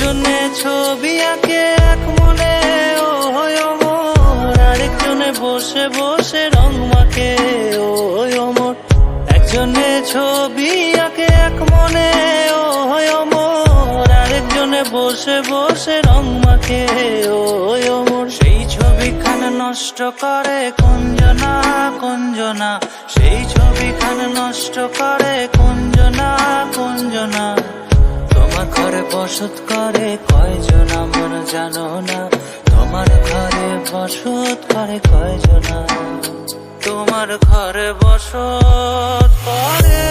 একজনে ছবি আঁকে এক মনে ও অমর, আরেকজনে বসে বসে রং মাখে ও অমর। একজনে ছবি আঁকে এক মনে ও অমর, আরেকজনে বসে বসে রং মাখে ও অমর। সেই ছবিখান নষ্ট করে কুঞ্জনা কুঞ্জনা, সেই ছবিখান নষ্ট করে কুঞ্জনা কুঞ্জনা। তোমার ঘরে বসত করে কয়জন আমার জানো না, তোমার ঘরে বসত করে কয়জনা, তোমার ঘরে বসত করে।